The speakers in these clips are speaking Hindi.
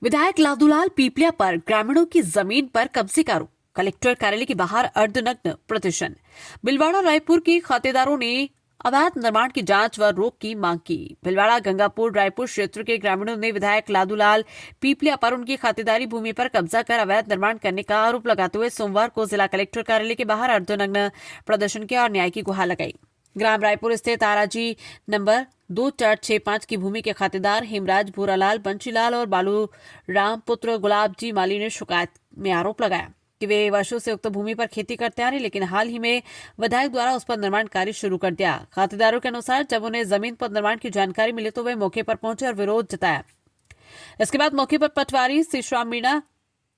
विधायक लादूलाल पीपलिया पर ग्रामीणों की जमीन पर कब्जे का आरोप। कलेक्टर कार्यालय के बाहर अर्धनग्न प्रदर्शन। बिलवाड़ा रायपुर के खातेदारों ने अवैध निर्माण की जांच व रोक की मांग की। बिलवाड़ा गंगापुर रायपुर क्षेत्र के ग्रामीणों ने विधायक लादूलाल पीपलिया पर उनकी खातेदारी भूमि पर कब्जा कर अवैध निर्माण करने का आरोप लगाते हुए सोमवार को जिला कलेक्टर कार्यालय के बाहर अर्धनग्न प्रदर्शन किया और न्याय की गुहार लगाई। ग्राम रायपुर स्थित आराजी नंबर 2465 की भूमि के खातेदार हेमराज भूरालाल बंशीलाल और बालू राम पुत्र गुलाब जी माली ने शिकायत में आरोप लगाया कि वे वर्षों से उक्त भूमि पर खेती करते आ रहे, लेकिन हाल ही में विधायक द्वारा उस पर निर्माण कार्य शुरू कर दिया। खातेदारों के अनुसार जब उन्हें जमीन पर निर्माण की जानकारी मिली तो वे मौके पर पहुंचे और विरोध जताया। इसके बाद मौके पर पटवारी श्रीश्राम मीणा,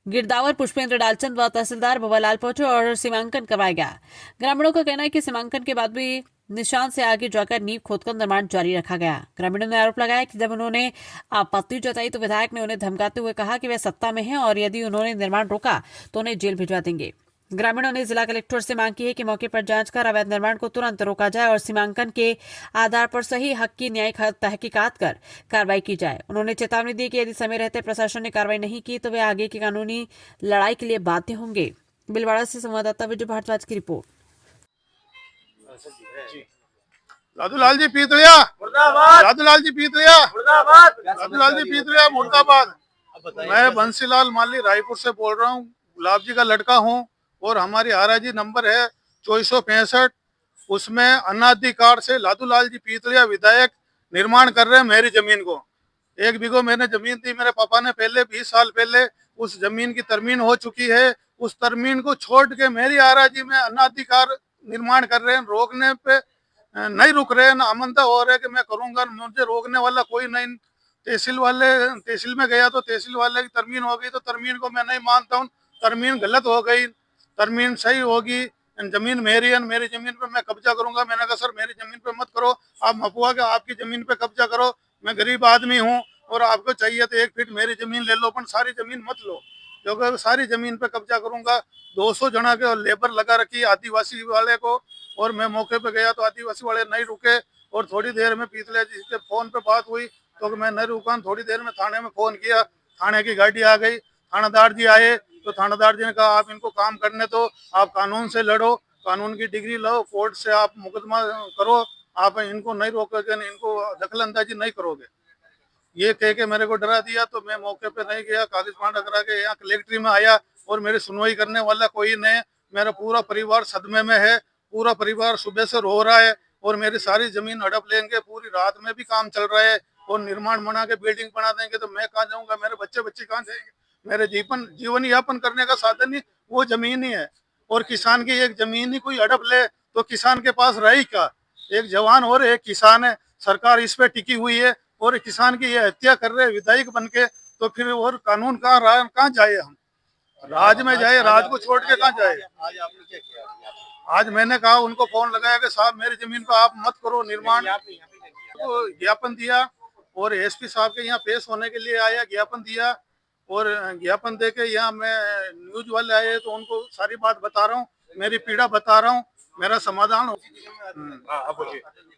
गिरदावर पुष्पेंद्र डालचंद व तहसीलदार भवालाल पहुंचे और सीमांकन करवाया गया। ग्रामीणों का कहना है कि सीमांकन के बाद भी निशान से आगे जाकर नींव खोदकर निर्माण जारी रखा गया। ग्रामीणों ने आरोप लगाया कि जब उन्होंने आपत्ति जताई तो विधायक ने उन्हें धमकाते हुए कहा कि वे सत्ता में हैं और यदि उन्होंने निर्माण रोका तो उन्हें जेल भिजवा देंगे। ग्रामीणों ने जिला कलेक्टर से मांग की है कि मौके पर जांच कर अवैध निर्माण को तुरंत रोका जाए और सीमांकन के आधार पर सही हक की न्यायिक तहकीकात कर कार्रवाई की जाए। उन्होंने चेतावनी दी कि यदि समय रहते प्रशासन ने कार्रवाई नहीं की तो वे आगे की कानूनी लड़ाई के लिए बाध्य होंगे। बिलवाड़ा से संवाददाता विजय भारद्वाज की रिपोर्ट। लादूलाल जी पीतलिया मुर्दाबाद, लादूलाल जी पीतलिया मुर्दाबाद, लादूलाल जी पीतलिया मुर्दाबाद। मैं बंसीलाल माली रायपुर से बोल रहा हूँ, गुलाब जी का लड़का हूँ और हमारी आराजी नंबर है 2465। उसमें अनाधिकार से लादूलाल जी पीतलिया विधायक निर्माण कर रहे हैं मेरी जमीन को। 1 बीघो मैंने जमीन दी, मेरे पापा ने पहले 20 साल पहले उस जमीन की तरमीन हो चुकी है। उस तरमीन को छोड़ के मेरी आराजी में अनाधिकार निर्माण कर रहे हैं। रोकने पे नहीं रुक रहे हैं, ना आमंत्रण हो रहे कि मैं करूंगा, मुझे रोकने वाला कोई नहीं। तहसील में गया तो तहसील वाले की तरमीन हो गई, तो तरमीन को मैं नहीं मानता हूँ। तरमीन गलत हो गई, तरमीन सही होगी। जमीन मेरी है, मेरी जमीन पे मैं कब्जा करूंगा। मैंने कहा सर मेरी जमीन पे मत करो, आप मपुआ के आपकी जमीन पे कब्जा करो। मैं गरीब आदमी हूँ और आपको चाहिए तो 1 फीट मेरी जमीन ले लो, पर सारी जमीन मत लो, क्योंकि सारी जमीन पे कब्जा करूंगा। 200 जना के लेबर लगा रखी आदिवासी वाले को, और मैं मौके पे गया तो आदिवासी वाले नहीं रुके। और थोड़ी देर में पीतले जी के फोन पे बात हुई तो मैं नहीं रुका। थोड़ी देर में थाने में फोन किया, थाने की गाड़ी आ गई, थानेदार जी आए तो थानेदार जी ने कहा आप इनको काम करने दो, आप कानून से लड़ो, कानून की डिग्री लो, कोर्ट से आप मुकदमा करो, आप इनको नहीं रोकोगे, इनको दखल अंदाजी नहीं करोगे। ये कह के मेरे को डरा दिया तो मैं मौके पे नहीं गया, कागज पांडा करा के यहाँ कलेक्ट्री में आया और मेरी सुनवाई करने वाला कोई नहीं। मेरा पूरा परिवार सदमे में है, पूरा परिवार सुबह से रो रहा है और मेरी सारी जमीन हड़प लेंगे। पूरी रात में भी काम चल रहा है और निर्माण बना के बिल्डिंग बना देंगे तो मैं कहाँ जाऊंगा, मेरे बच्चे बच्चे कहाँ जाएंगे। मेरे जीवन यापन करने का साधन ही वो जमीन ही है। और किसान की एक जमीन ही कोई हड़प ले तो किसान के पास रही क्या। एक जवान और एक किसान है, सरकार इस पे टिकी हुई है और किसान की ये हत्या कर रहे विधायक बन के, तो फिर और कानून कहाँ जाए हम। राज में जाए, राज को छोड़ के कहाँ जाए। आज मैंने कहा, उनको फोन लगाया कि साहब मेरी जमीन पर आप मत करो निर्माण, तो ज्ञापन दिया और एसपी साहब के यहाँ पेश होने के लिए आया, ज्ञापन दिया और ज्ञापन दे के यहाँ मैं न्यूज वाले आए तो उनको सारी बात बता रहा हूँ, मेरी पीड़ा बता रहा हूँ, मेरा समाधान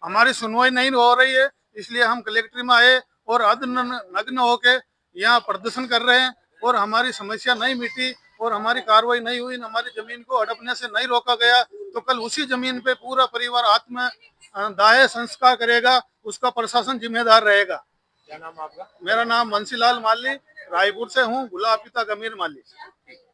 हमारी सुनवाई नहीं हो रही है, इसलिए हम कलेक्ट्री में आए और नग्न होके यहाँ प्रदर्शन कर रहे हैं और हमारी समस्या नहीं मिटी और हमारी कार्रवाई नहीं हुई, हमारी जमीन को हड़पने से नहीं रोका गया तो कल उसी जमीन पे पूरा परिवार आत्म दाह संस्कार करेगा, उसका प्रशासन जिम्मेदार रहेगा। क्या नाम आपका? मेरा नाम बंसीलाल माली, रायपुर से हूँ, गुलाब पिता गमीर माली।